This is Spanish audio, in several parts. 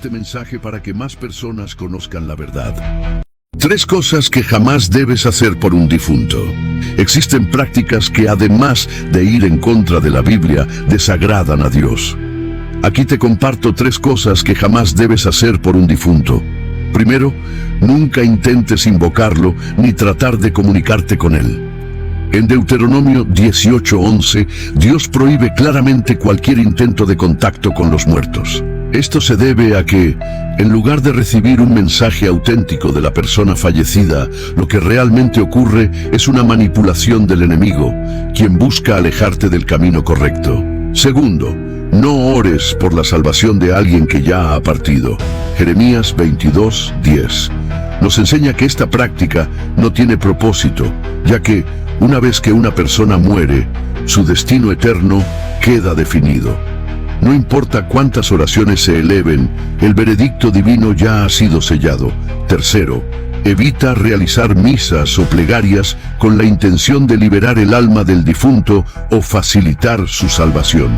este mensaje para que más personas conozcan la verdad. 3 cosas que jamás debes hacer por un difunto. Existen prácticas que, además de ir en contra de la Biblia, desagradan a Dios. Aquí te comparto 3 cosas que jamás debes hacer por un difunto. Primero, nunca intentes invocarlo ni tratar de comunicarte con él. En Deuteronomio 18:11, Dios prohíbe claramente cualquier intento de contacto con los muertos. Esto se debe a que, en lugar de recibir un mensaje auténtico de la persona fallecida, lo que realmente ocurre es una manipulación del enemigo, quien busca alejarte del camino correcto. Segundo, no ores por la salvación de alguien que ya ha partido. Jeremías 22:10 nos enseña que esta práctica no tiene propósito, ya que, una vez que una persona muere, su destino eterno queda definido. No importa cuántas oraciones se eleven, el veredicto divino ya ha sido sellado. Tercero, evita realizar misas o plegarias con la intención de liberar el alma del difunto o facilitar su salvación.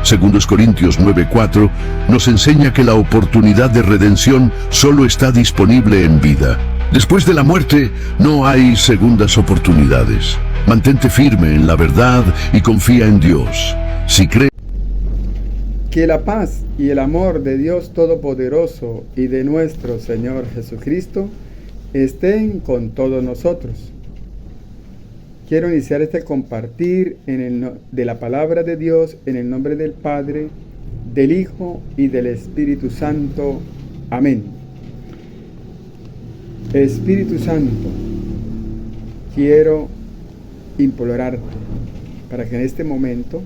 2 Corintios 9:4 nos enseña que la oportunidad de redención solo está disponible en vida. Después de la muerte, no hay segundas oportunidades. Mantente firme en la verdad y confía en Dios. Si crees que la paz y el amor de Dios Todopoderoso y de nuestro Señor Jesucristo estén con todos nosotros. Quiero iniciar este compartir de la palabra de Dios en el nombre del Padre, del Hijo y del Espíritu Santo. Amén. Espíritu Santo, quiero implorarte para que en este momento,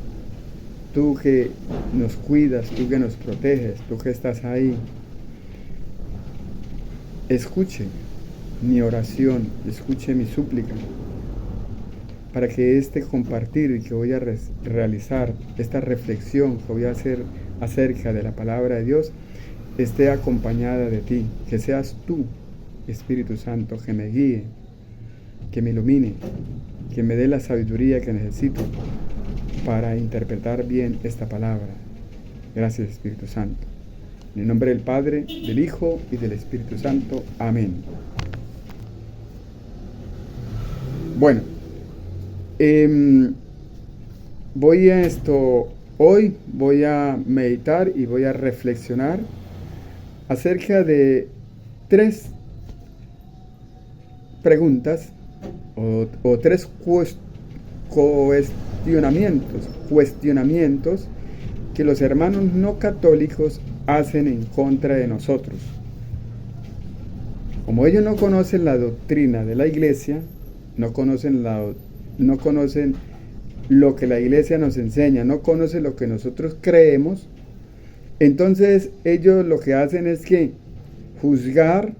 tú que nos cuidas, tú que nos proteges, tú que estás ahí, escuche mi oración, escuche mi súplica, para que este compartir que voy a realizar, esta reflexión que voy a hacer acerca de la palabra de Dios, esté acompañada de ti, que seas tú, Espíritu Santo, que me guíe, que me ilumine, que me dé la sabiduría que necesito para interpretar bien esta palabra. Gracias, Espíritu Santo. En el nombre del Padre, del Hijo y del Espíritu Santo. Amén. Bueno, hoy voy a meditar y voy a reflexionar acerca de 3 preguntas o 3 cuestionamientos que los hermanos no católicos hacen en contra de nosotros. Como ellos no conocen la doctrina de la iglesia, no conocen lo que la iglesia nos enseña, no conocen lo que nosotros creemos, entonces ellos lo que hacen es que juzgar,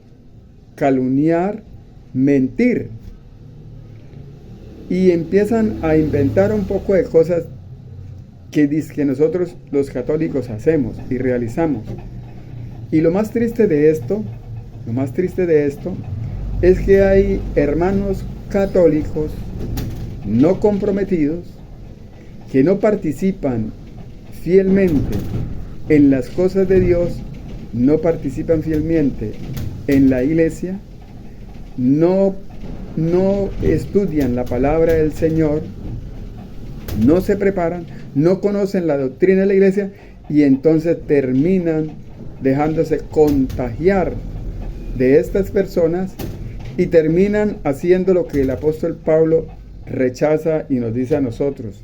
calumniar, mentir, y empiezan a inventar un poco de cosas que nosotros los católicos hacemos y realizamos. Y lo más triste de esto es que hay hermanos católicos no comprometidos que no participan fielmente en las cosas de Dios, no participan fielmente en la iglesia, no estudian la palabra del Señor, no se preparan, no conocen la doctrina de la iglesia y entonces terminan dejándose contagiar de estas personas y terminan haciendo lo que el apóstol Pablo rechaza y nos dice a nosotros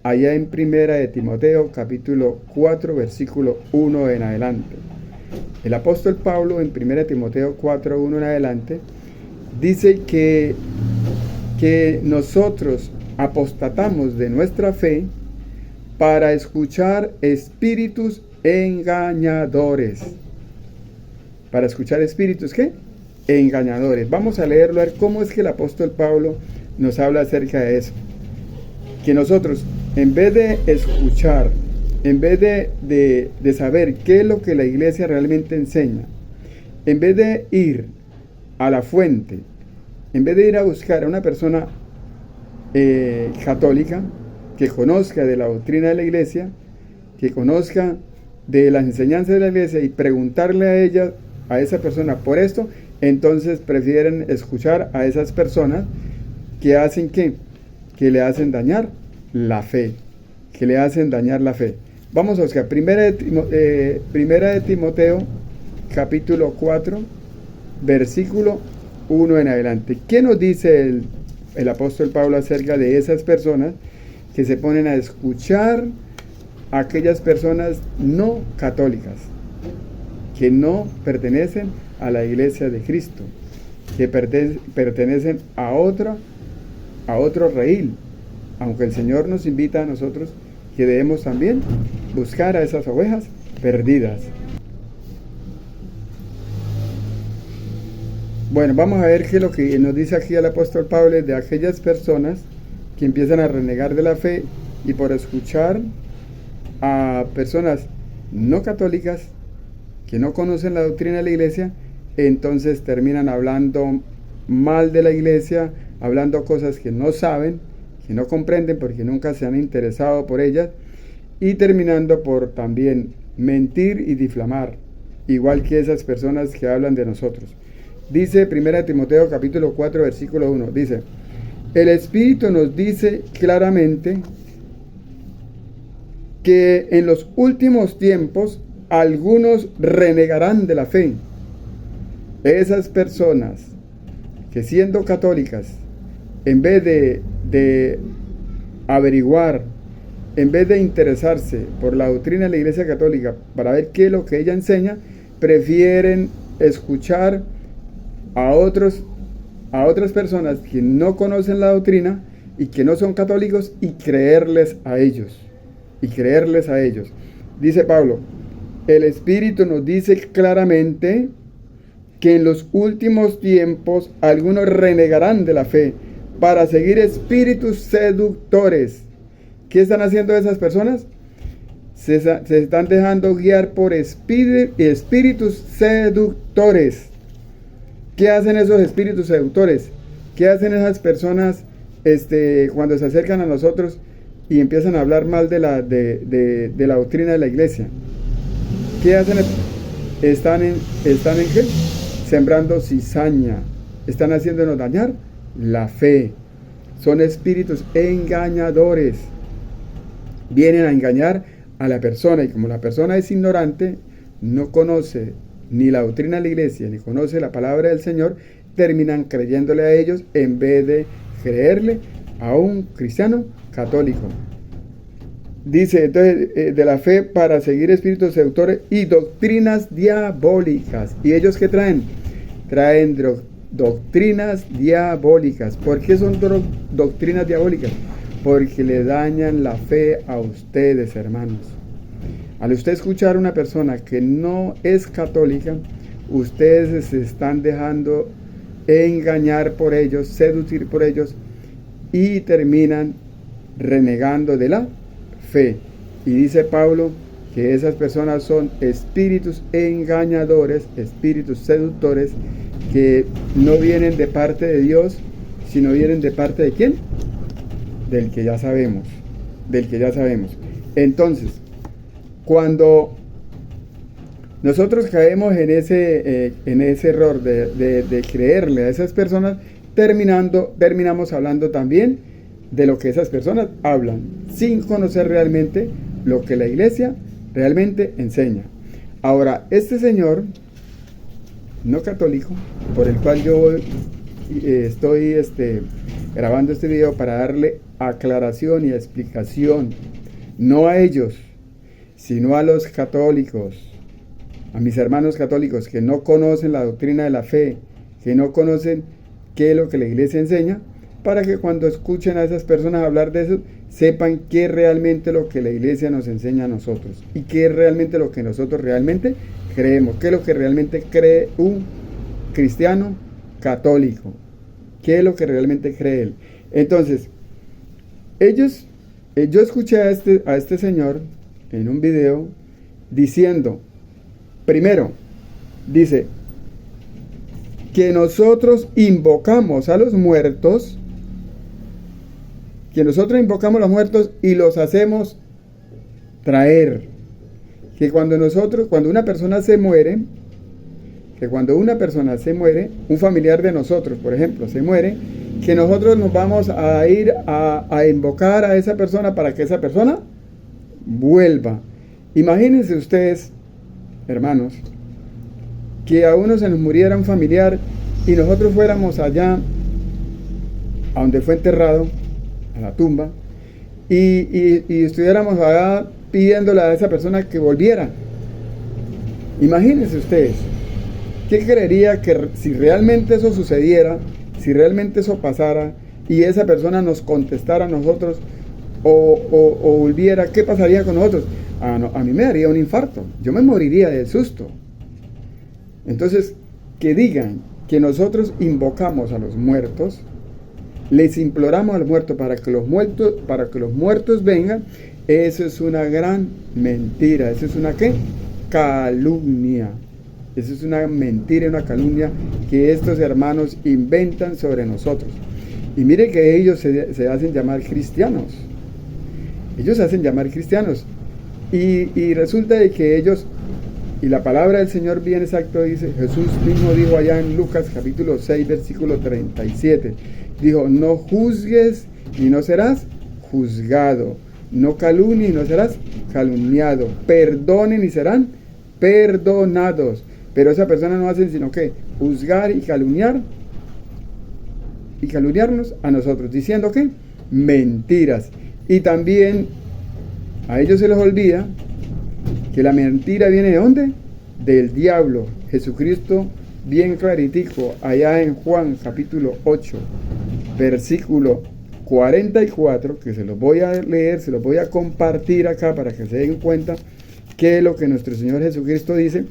allá en Primera de Timoteo capítulo 4 versículo 1 en adelante. El apóstol Pablo en Primera de Timoteo 4, 1 en adelante dice que nosotros apostatamos de nuestra fe para escuchar espíritus engañadores. Para escuchar espíritus, ¿qué? Engañadores. Vamos a leerlo, a ver cómo es que el apóstol Pablo nos habla acerca de eso. Que nosotros, en vez de escuchar, en vez de saber qué es lo que la iglesia realmente enseña, en vez de ir a la fuente, en vez de ir a buscar a una persona católica que conozca de la doctrina de la iglesia, que conozca de las enseñanzas de la iglesia y preguntarle a ella, a esa persona por esto, entonces prefieren escuchar a esas personas que hacen ¿qué? Que le hacen dañar la fe, que le hacen dañar la fe. Vamos a buscar Primera de Timoteo, capítulo 4, versículo 1 en adelante. ¿Qué nos dice el apóstol Pablo acerca de esas personas que se ponen a escuchar a aquellas personas no católicas, que no pertenecen a la iglesia de Cristo, que pertenecen a otro redil? Aunque el Señor nos invita a nosotros que debemos también buscar a esas ovejas perdidas. Bueno, vamos a ver qué es lo que nos dice aquí el apóstol Pablo de aquellas personas que empiezan a renegar de la fe y por escuchar a personas no católicas que no conocen la doctrina de la iglesia, entonces terminan hablando mal de la iglesia, hablando cosas que no saben, que no comprenden porque nunca se han interesado por ellas, y terminando por también mentir y difamar, igual que esas personas que hablan de nosotros. Dice 1 Timoteo capítulo 4 versículo 1, dice: el Espíritu nos dice claramente que en los últimos tiempos algunos renegarán de la fe. Esas personas que siendo católicas, en vez de averiguar, en vez de interesarse por la doctrina de la Iglesia Católica para ver qué es lo que ella enseña, prefieren escuchar a otras personas que no conocen la doctrina y que no son católicos y creerles a ellos. Dice Pablo: el Espíritu nos dice claramente que en los últimos tiempos algunos renegarán de la fe para seguir espíritus seductores. ¿Qué están haciendo esas personas? Se están dejando guiar por espíritus seductores. ¿Qué hacen esos espíritus seductores? ¿Qué hacen esas personas cuando se acercan a nosotros y empiezan a hablar mal de la doctrina de la iglesia? ¿Qué hacen? ¿Están en qué? Sembrando cizaña. Están haciéndonos dañar la fe. Son espíritus engañadores. Vienen a engañar a la persona, y como la persona es ignorante, no conoce ni la doctrina de la iglesia, ni conoce la palabra del Señor, terminan creyéndole a ellos en vez de creerle a un cristiano católico. Dice entonces de la fe para seguir espíritus seductores y doctrinas diabólicas. ¿Y ellos qué traen? Traen doctrinas diabólicas. ¿Por qué son doctrinas diabólicas? Porque le dañan la fe a ustedes, hermanos. Al usted escuchar a una persona que no es católica, ustedes se están dejando engañar por ellos, seducir por ellos, y terminan renegando de la fe. Y dice Pablo que esas personas son espíritus engañadores, espíritus seductores, que no vienen de parte de Dios, sino vienen de parte de ¿quién? Del que ya sabemos. Entonces, cuando nosotros caemos en ese error de creerle a esas personas, terminamos hablando también de lo que esas personas hablan, sin conocer realmente lo que la iglesia realmente enseña. Ahora, este señor no católico, por el cual yo estoy grabando este video para darle aclaración y explicación, no a ellos, sino a los católicos, a mis hermanos católicos que no conocen la doctrina de la fe, que no conocen qué es lo que la iglesia enseña, para que cuando escuchen a esas personas hablar de eso, sepan qué es realmente lo que la iglesia nos enseña a nosotros, y qué es realmente lo que nosotros realmente creemos, qué es lo que realmente cree un cristiano católico, qué es lo que realmente cree él. Entonces, yo escuché a este señor en un video diciendo, primero, dice que nosotros invocamos a los muertos, y los hacemos traer, que cuando una persona se muere, un familiar de nosotros, por ejemplo, se muere, que nosotros nos vamos a ir a invocar a esa persona para que esa persona vuelva. Imagínense ustedes, hermanos, que a uno se nos muriera un familiar y nosotros fuéramos allá a donde fue enterrado, a la tumba, y estuviéramos allá pidiéndole a esa persona que volviera. Imagínense ustedes, ¿qué creería que si realmente eso sucediera, si realmente eso pasara y esa persona nos contestara a nosotros o volviera? ¿Qué pasaría con nosotros? A mí me daría un infarto, yo me moriría de susto. Entonces, que digan que nosotros invocamos a los muertos, les imploramos a los muertos para que los muertos vengan, eso es una gran mentira. Eso es una ¿qué? Calumnia. Eso es una mentira y una calumnia que estos hermanos inventan sobre nosotros. Y mire que ellos se hacen llamar cristianos. Ellos se hacen llamar cristianos. Y resulta de que ellos, y la palabra del Señor bien exacto dice, Jesús mismo dijo allá en Lucas capítulo 6, versículo 37, dijo, no juzgues y no serás juzgado, no calumnies y no serás calumniado, perdonen y serán perdonados. Pero esa persona no hacen sino que juzgar y calumniarnos a nosotros, diciendo que mentiras. Y también a ellos se les olvida que la mentira viene ¿de dónde? Del diablo. Jesucristo bien claritico allá en Juan capítulo 8 versículo 44, que se los voy a leer, se los voy a compartir acá para que se den cuenta qué es lo que nuestro Señor Jesucristo dice.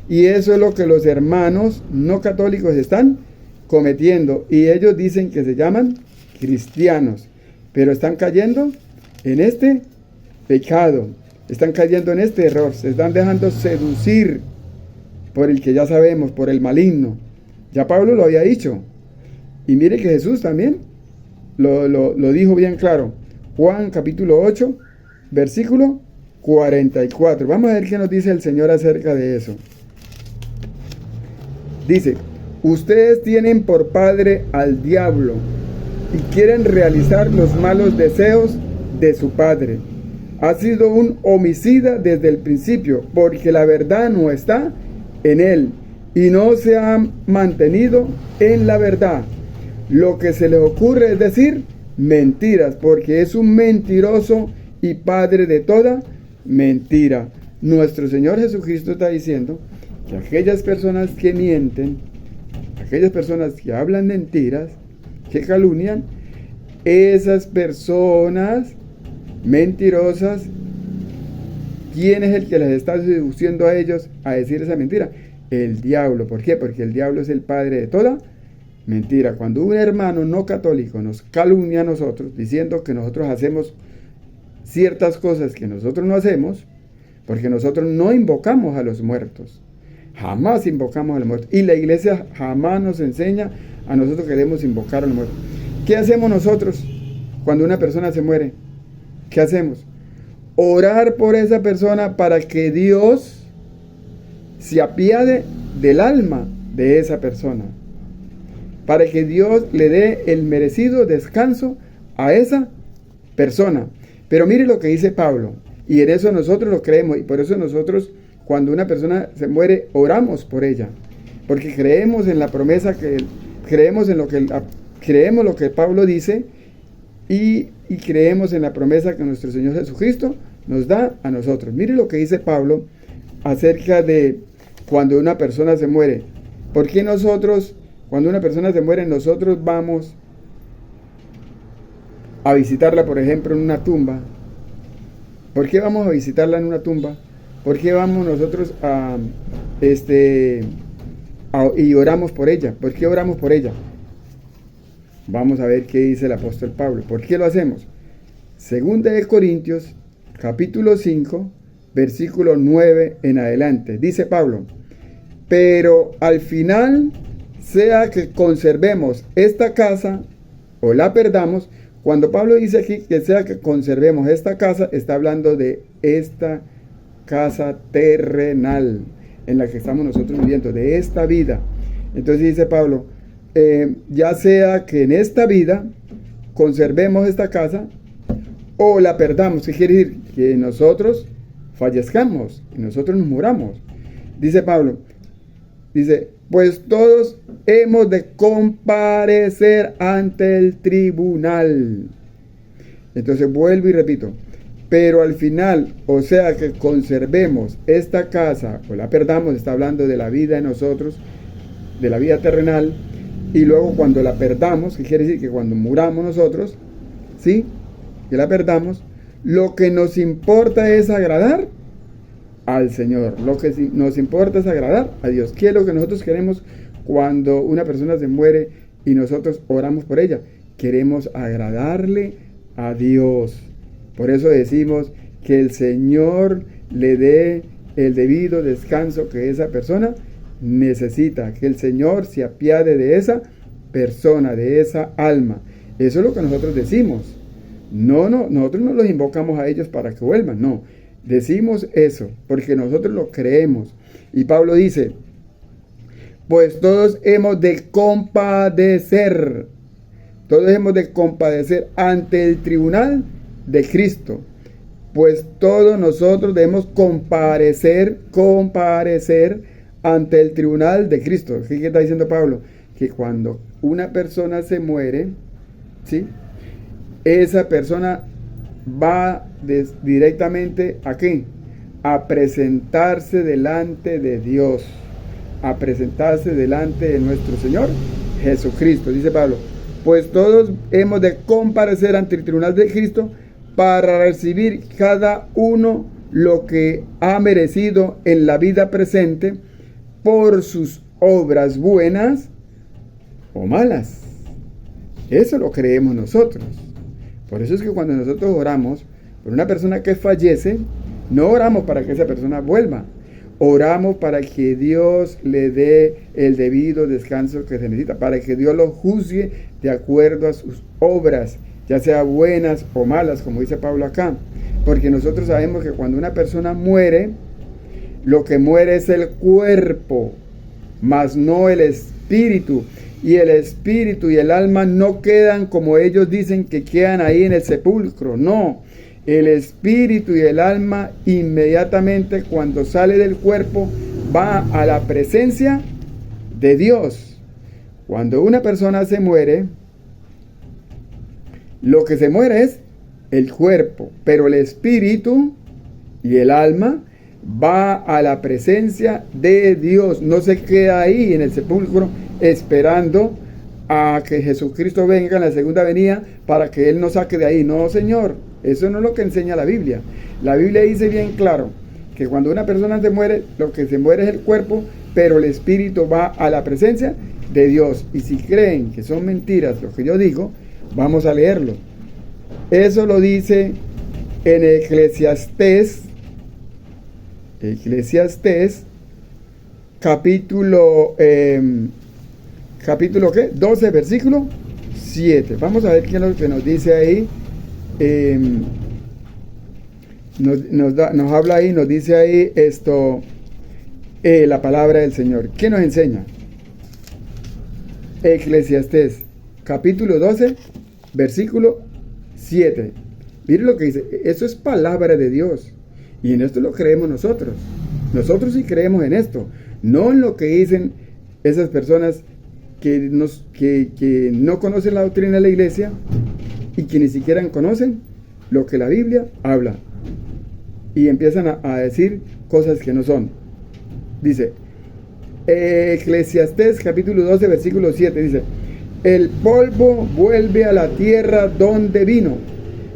Y eso es lo que los hermanos no católicos están cometiendo, y ellos dicen que se llaman cristianos, pero están cayendo en este pecado, están cayendo en este error, se están dejando seducir por el que ya sabemos, por el maligno. Ya Pablo lo había dicho, y mire que Jesús también lo dijo bien claro. Juan capítulo 8 versículo 44. Vamos a ver qué nos dice el Señor acerca de eso. Dice, ustedes tienen por padre al diablo y quieren realizar los malos deseos de su padre. Ha sido un homicida desde el principio, porque la verdad no está en él y no se ha mantenido en la verdad. Lo que se le ocurre es decir mentiras, porque es un mentiroso y padre de toda mentira. Nuestro Señor Jesucristo está diciendo que aquellas personas que mienten, aquellas personas que hablan mentiras, que calumnian, esas personas mentirosas, ¿quién es el que les está seduciendo a ellos a decir esa mentira? El diablo. ¿Por qué? Porque el diablo es el padre de toda mentira. Cuando un hermano no católico nos calumnia a nosotros, diciendo que nosotros hacemos ciertas cosas que nosotros no hacemos, porque nosotros no invocamos a los muertos, jamás invocamos a los muertos, y la iglesia jamás nos enseña a nosotros que debemos invocar a los muertos. ¿Qué hacemos nosotros cuando una persona se muere? ¿Qué hacemos? Orar por esa persona para que Dios se apiade del alma de esa persona, para que Dios le dé el merecido descanso a esa persona. Pero mire lo que dice Pablo, y en eso nosotros lo creemos, y por eso nosotros, cuando una persona se muere, oramos por ella, porque creemos en la promesa, creemos lo que Pablo dice, y creemos en la promesa que nuestro Señor Jesucristo nos da a nosotros. Mire lo que dice Pablo acerca de cuando una persona se muere. ¿Por qué nosotros, cuando una persona se muere, nosotros vamos a visitarla, por ejemplo, en una tumba? ¿Por qué vamos a visitarla en una tumba? ¿Por qué vamos nosotros y oramos por ella? ¿Por qué oramos por ella? Vamos a ver qué dice el apóstol Pablo. ¿Por qué lo hacemos? Segunda de Corintios, capítulo 5, versículo 9 en adelante. Dice Pablo, pero al final, sea que conservemos esta casa o la perdamos. Cuando Pablo dice aquí que sea que conservemos esta casa, está hablando de esta casa terrenal en la que estamos nosotros viviendo, de esta vida. Entonces dice Pablo, ya sea que en esta vida conservemos esta casa o la perdamos. ¿Qué quiere decir? Que nosotros fallezcamos y nosotros nos muramos. Dice Pablo, dice, pues todos hemos de comparecer ante el tribunal. Entonces vuelvo y repito, pero al final, o sea que conservemos esta casa o la perdamos, está hablando de la vida de nosotros, de la vida terrenal, y luego cuando la perdamos, ¿qué quiere decir? Que cuando muramos nosotros, ¿sí? Que la perdamos, lo que nos importa es agradar al Señor. Lo que nos importa es agradar a Dios. ¿Qué es lo que nosotros queremos cuando una persona se muere y nosotros oramos por ella? Queremos agradarle a Dios. Por eso decimos que el Señor le dé el debido descanso que esa persona necesita, que el Señor se apiade de esa persona, de esa alma. Eso es lo que nosotros decimos. Nosotros no los invocamos a ellos para que vuelvan, no. Decimos eso porque nosotros lo creemos. Y Pablo dice, pues todos hemos de compadecer. Todos hemos de compadecer ante el tribunal de Cristo. Pues todos nosotros debemos comparecer ante el tribunal de Cristo. ¿Qué está diciendo Pablo? Que cuando una persona se muere, ¿sí? Esa persona va directamente ¿a qué? A presentarse delante de Dios, a presentarse delante de nuestro Señor Jesucristo. Dice Pablo, pues todos hemos de comparecer ante el tribunal de Cristo para recibir cada uno lo que ha merecido en la vida presente por sus obras buenas o malas. Eso lo creemos nosotros. Por eso es que cuando nosotros oramos por una persona que fallece, no oramos para que esa persona vuelva. Oramos para que Dios le dé el debido descanso que se necesita, para que Dios lo juzgue de acuerdo a sus obras, ya sea buenas o malas, como dice Pablo acá. Porque nosotros sabemos que cuando una persona muere, lo que muere es el cuerpo, mas no el espíritu. Y el espíritu y el alma no quedan como ellos dicen que quedan ahí en el sepulcro. No, el espíritu y el alma inmediatamente cuando sale del cuerpo va a la presencia de Dios. Cuando una persona se muere, lo que se muere es el cuerpo, pero el espíritu y el alma va a la presencia de Dios. No se queda ahí en el sepulcro esperando a que Jesucristo venga en la segunda venida para que Él nos saque de ahí. No, Señor, eso no es lo que enseña la Biblia. La Biblia dice bien claro que cuando una persona se muere, lo que se muere es el cuerpo, pero el espíritu va a la presencia de Dios. Y si creen que son mentiras lo que yo digo, vamos a leerlo. Eso lo dice en Eclesiastés capítulo ¿qué? 12, versículo 7. Vamos a ver qué es lo que nos dice ahí. Nos habla ahí, nos dice ahí esto, la palabra del Señor. ¿Qué nos enseña? Eclesiastés, capítulo 12, versículo 7. Miren lo que dice. Eso es palabra de Dios. Y en esto lo creemos nosotros. Nosotros sí creemos en esto. No en lo que dicen esas personas que no conocen la doctrina de la iglesia y que ni siquiera conocen lo que la Biblia habla. Y empiezan a decir cosas que no son. Dice, Eclesiastés capítulo 12, versículo 7, dice, el polvo vuelve a la tierra donde vino.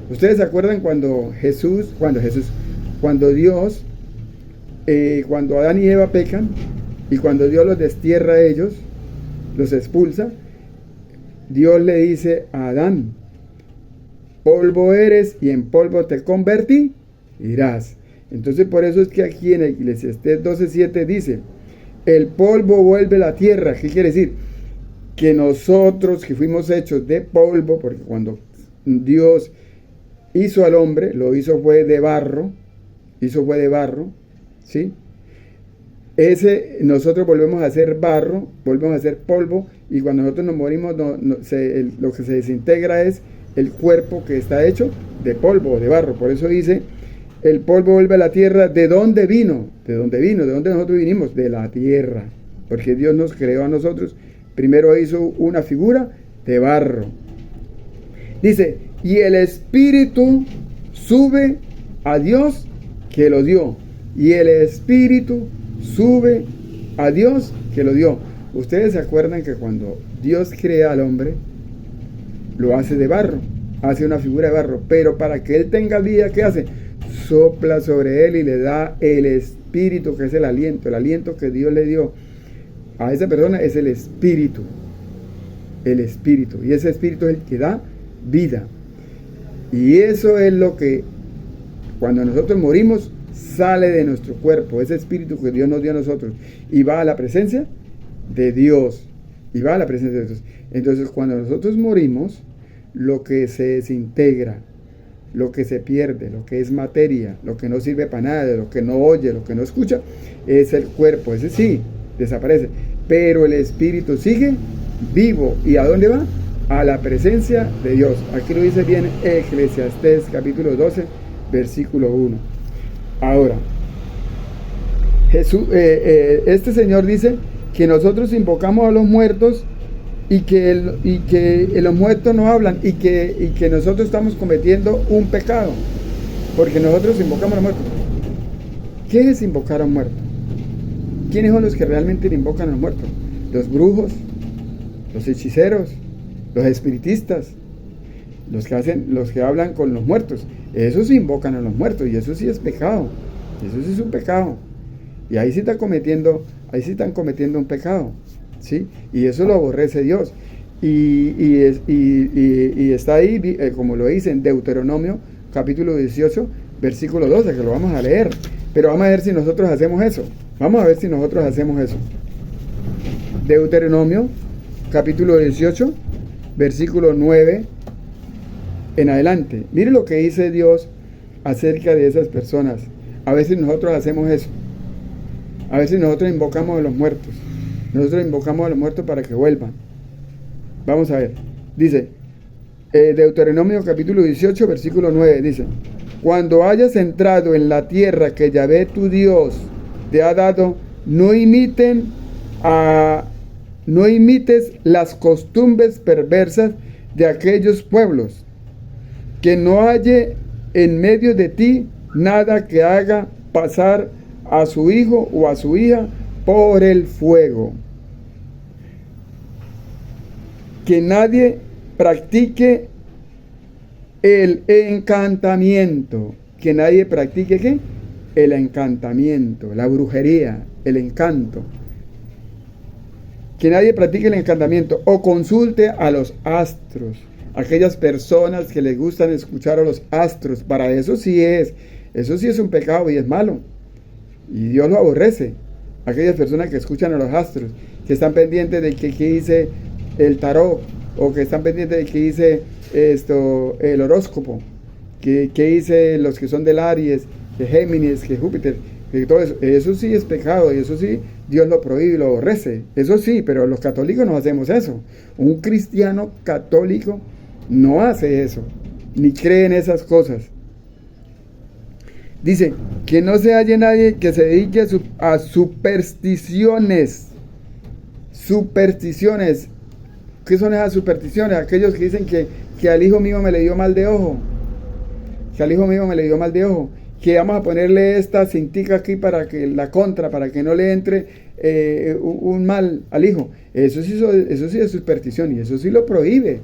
¿Ustedes se acuerdan cuando Dios, cuando Adán y Eva pecan y cuando Dios los destierra a ellos, los expulsa? Dios le dice a Adán, polvo eres y en polvo te convertirás. Entonces por eso es que aquí en Eclesiastés 12:7 dice, el polvo vuelve a la tierra. ¿Qué quiere decir? Que nosotros que fuimos hechos de polvo, porque cuando Dios hizo al hombre, lo hizo fue de barro, ¿sí? Nosotros volvemos a ser barro, volvemos a ser polvo, y cuando nosotros nos morimos, lo que se desintegra es el cuerpo que está hecho de polvo, de barro. Por eso dice, el polvo vuelve a la tierra. ¿De dónde vino? ¿De dónde vino? ¿De dónde nosotros vinimos? De la tierra. Porque Dios nos creó a nosotros. Primero hizo una figura de barro. Dice, y el Espíritu sube a Dios que lo dio. Y el Espíritu sube a Dios que lo dio. Ustedes se acuerdan que cuando Dios crea al hombre, lo hace de barro, hace una figura de barro, pero para que él tenga vida, ¿qué hace? Sopla sobre él y le da el Espíritu, que es el aliento que Dios le dio a esa persona es el Espíritu, y ese Espíritu es el que da vida. Y eso es lo que, cuando nosotros morimos, sale de nuestro cuerpo, ese Espíritu que Dios nos dio a nosotros, y va a la presencia de Dios, Entonces, cuando nosotros morimos, lo que se desintegra, lo que se pierde, lo que es materia, lo que no sirve para nada, lo que no oye, lo que no escucha, es el cuerpo. Ese sí, desaparece, pero el Espíritu sigue vivo. ¿Y a dónde va? A la presencia de Dios. Aquí lo dice bien Eclesiastés capítulo 12, versículo 1. Ahora, este Señor dice que nosotros invocamos a los muertos y que los muertos no hablan, y que nosotros estamos cometiendo un pecado porque nosotros invocamos a los muertos. ¿Qué es invocar a un muerto? ¿Quiénes son los que realmente invocan a los muertos? Los brujos, los hechiceros, los espiritistas, los que hablan con los muertos. Esos invocan a los muertos, y eso sí es pecado. Eso sí es un pecado. Y ahí sí están cometiendo un pecado, ¿sí? Y eso lo aborrece Dios. Y está ahí, como lo dice en Deuteronomio, capítulo 18, versículo 12, que lo vamos a leer. Pero vamos a ver si nosotros hacemos eso. Deuteronomio, capítulo 18, versículo 9 en adelante. Mire lo que dice Dios acerca de esas personas. A veces nosotros hacemos eso. A veces nosotros invocamos a los muertos. Nosotros invocamos a los muertos para que vuelvan. Vamos a ver. Dice, Deuteronomio capítulo 18, versículo 9, dice: cuando hayas entrado en la tierra que Yahvé tu Dios te ha dado, no imites las costumbres perversas de aquellos pueblos, que no halle en medio de ti nada que haga pasar a su hijo o a su hija por el fuego. Que nadie practique el encantamiento. Que nadie practique ¿qué? El encantamiento, la brujería, el encanto. Que nadie practique el encantamiento o consulte a los astros. Aquellas personas que les gustan escuchar a los astros, para eso sí es un pecado y es malo. Y Dios lo aborrece. Aquellas personas que escuchan a los astros, que están pendientes de que dice el tarot, o que están pendientes de que dice el horóscopo, que dice los que son del Aries, de Géminis, que Júpiter, que todo eso sí es pecado, y eso sí Dios lo prohíbe y lo aborrece. Eso sí, pero los católicos no hacemos eso. Un cristiano católico no hace eso, ni cree en esas cosas. Dice, que no se halle nadie que se dedique a supersticiones. Supersticiones. ¿Qué son esas supersticiones? Aquellos que dicen que al hijo mío me le dio mal de ojo. Que vamos a ponerle esta cintica aquí para que no le entre un mal al hijo. Eso sí es superstición, y eso sí lo prohíbe.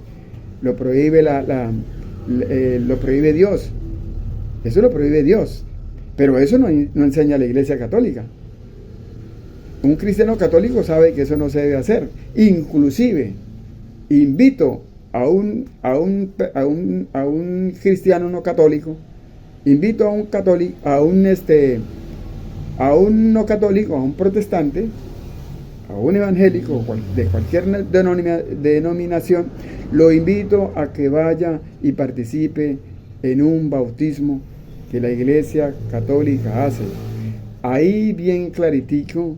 Lo prohíbe lo prohíbe Dios. Eso lo prohíbe Dios. Pero eso no enseña la Iglesia Católica. Un cristiano católico sabe que eso no se debe hacer. Inclusive, invito a un cristiano no católico, invito a un no católico, a un protestante, a un evangélico de cualquier denominación, lo invito a que vaya y participe en un bautismo que la Iglesia Católica hace. ahí bien claritico,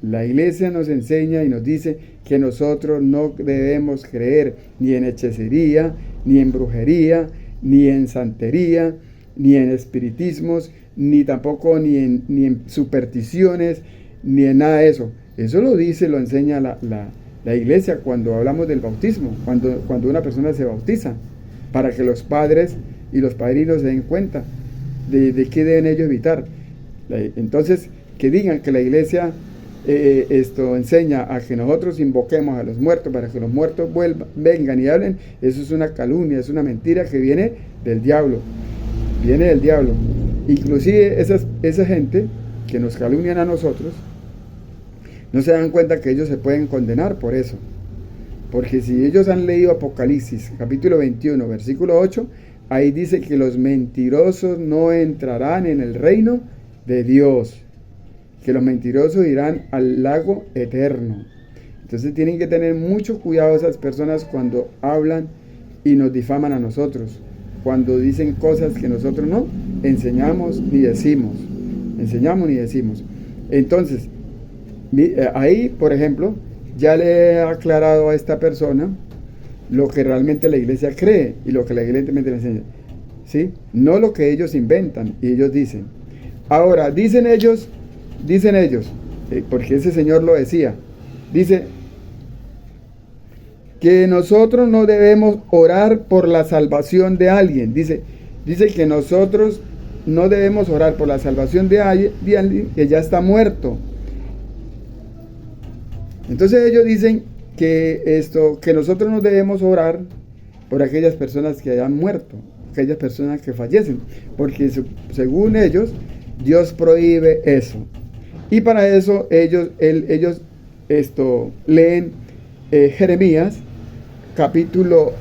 la iglesia nos enseña y nos dice que nosotros no debemos creer ni en hechicería, ni en brujería, ni en santería, ni en espiritismos, ni tampoco ni en supersticiones, ni en nada de eso. Eso lo dice, lo enseña la iglesia cuando hablamos del bautismo, cuando una persona se bautiza, para que los padres y los padrinos se den cuenta de qué deben ellos evitar. Entonces, que digan que la iglesia esto enseña a que nosotros invoquemos a los muertos para que los muertos vengan y hablen, eso es una calumnia, es una mentira que viene del diablo. Viene del diablo. Inclusive esa gente que nos calumnian a nosotros, no se dan cuenta que ellos se pueden condenar por eso. Porque si ellos han leído Apocalipsis, capítulo 21, versículo 8, ahí dice que los mentirosos no entrarán en el reino de Dios, que los mentirosos irán al lago eterno. Entonces tienen que tener mucho cuidado esas personas cuando hablan y nos difaman a nosotros, cuando dicen cosas que nosotros no enseñamos ni decimos. Entonces, ahí, por ejemplo, ya le he aclarado a esta persona lo que realmente la iglesia cree y lo que la iglesia le enseña, ¿sí? No lo que ellos inventan y ellos dicen. Ahora, dicen ellos, porque ese señor lo decía, dice que nosotros no debemos orar por la salvación de alguien. Dice que nosotros no debemos orar por la salvación de alguien que ya está muerto. Entonces ellos dicen que nosotros no debemos orar por aquellas personas que hayan muerto, aquellas personas que fallecen, porque según ellos, Dios prohíbe eso. Y para eso ellos leen Jeremías, capítulo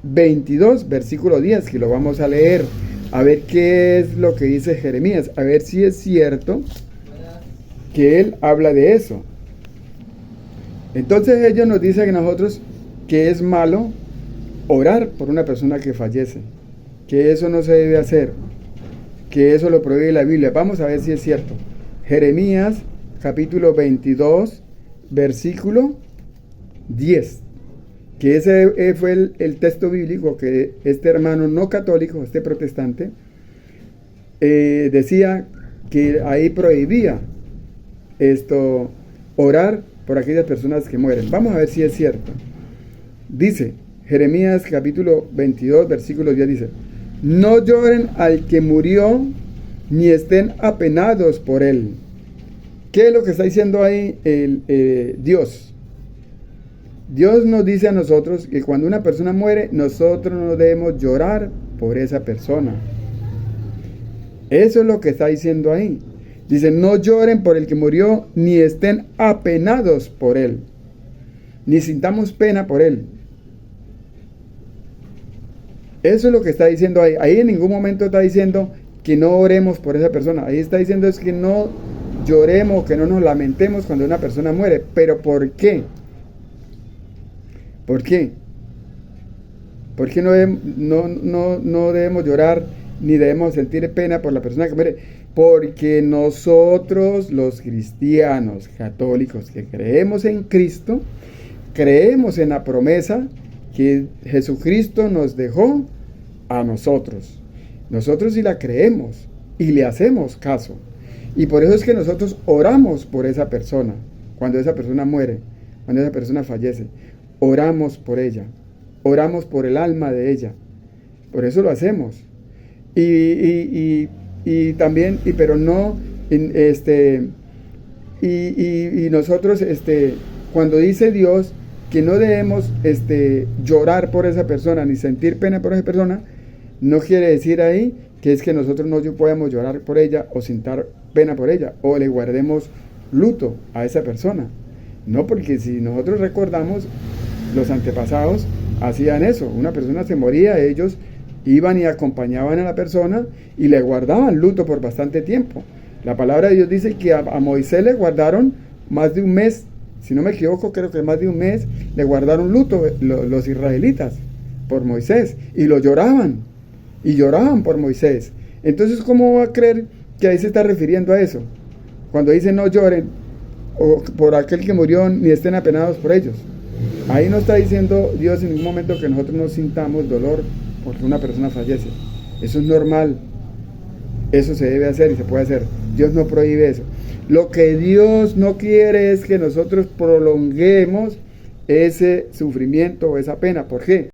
22, versículo 10, que lo vamos a leer, a ver qué es lo que dice Jeremías, a ver si es cierto que él habla de eso. Entonces ellos nos dicen a nosotros que es malo orar por una persona que fallece, que eso no se debe hacer, que eso lo prohíbe la Biblia. Vamos a ver si es cierto. Jeremías capítulo 22 versículo 10, que ese fue el texto bíblico que este hermano no católico, este protestante, decía que ahí prohibía orar por aquellas personas que mueren. Vamos a ver si es cierto. Dice Jeremías capítulo 22 versículo 10, dice: no lloren al que murió, ni estén apenados por él. ¿Qué es lo que está diciendo ahí Dios? Dios nos dice a nosotros que cuando una persona muere, nosotros no debemos llorar por esa persona. Eso es lo que está diciendo ahí. Dice, no lloren por el que murió, ni estén apenados por él, ni sintamos pena por él. Eso es lo que está diciendo ahí. Ahí en ningún momento está diciendo que no oremos por esa persona. Ahí está diciendo es que no lloremos, que no nos lamentemos cuando una persona muere. ¿Pero por qué? ¿Por qué? ¿Por qué no debemos llorar ni debemos sentir pena por la persona que muere? Porque nosotros, los cristianos católicos que creemos en Cristo, creemos en la promesa que Jesucristo nos dejó a nosotros. Nosotros sí la creemos y le hacemos caso. Y por eso es que nosotros oramos por esa persona, cuando esa persona muere, cuando esa persona fallece. Oramos por ella, oramos por el alma de ella. Por eso lo hacemos. Y también, pero no, y nosotros, cuando dice Dios que no debemos llorar por esa persona, ni sentir pena por esa persona, no quiere decir ahí que es que nosotros no podemos llorar por ella, o sentir pena por ella, o le guardemos luto a esa persona. No, porque si nosotros recordamos, los antepasados hacían eso. Una persona se moría, ellos iban y acompañaban a la persona y le guardaban luto por bastante tiempo. La palabra de Dios dice que a Moisés le guardaron más de un mes, si no me equivoco, creo que más de un mes le guardaron luto los israelitas por Moisés, y lo lloraban, y lloraban por Moisés. Entonces, ¿cómo va a creer que ahí se está refiriendo a eso. Cuando dice no lloren o por aquel que murió, ni estén apenados por ellos. Ahí no está diciendo Dios en ningún momento que nosotros no sintamos dolor porque una persona fallece. Eso es normal. Eso se debe hacer y se puede hacer. Dios no prohíbe eso. Lo que Dios no quiere es que nosotros prolonguemos ese sufrimiento o esa pena. ¿Por qué?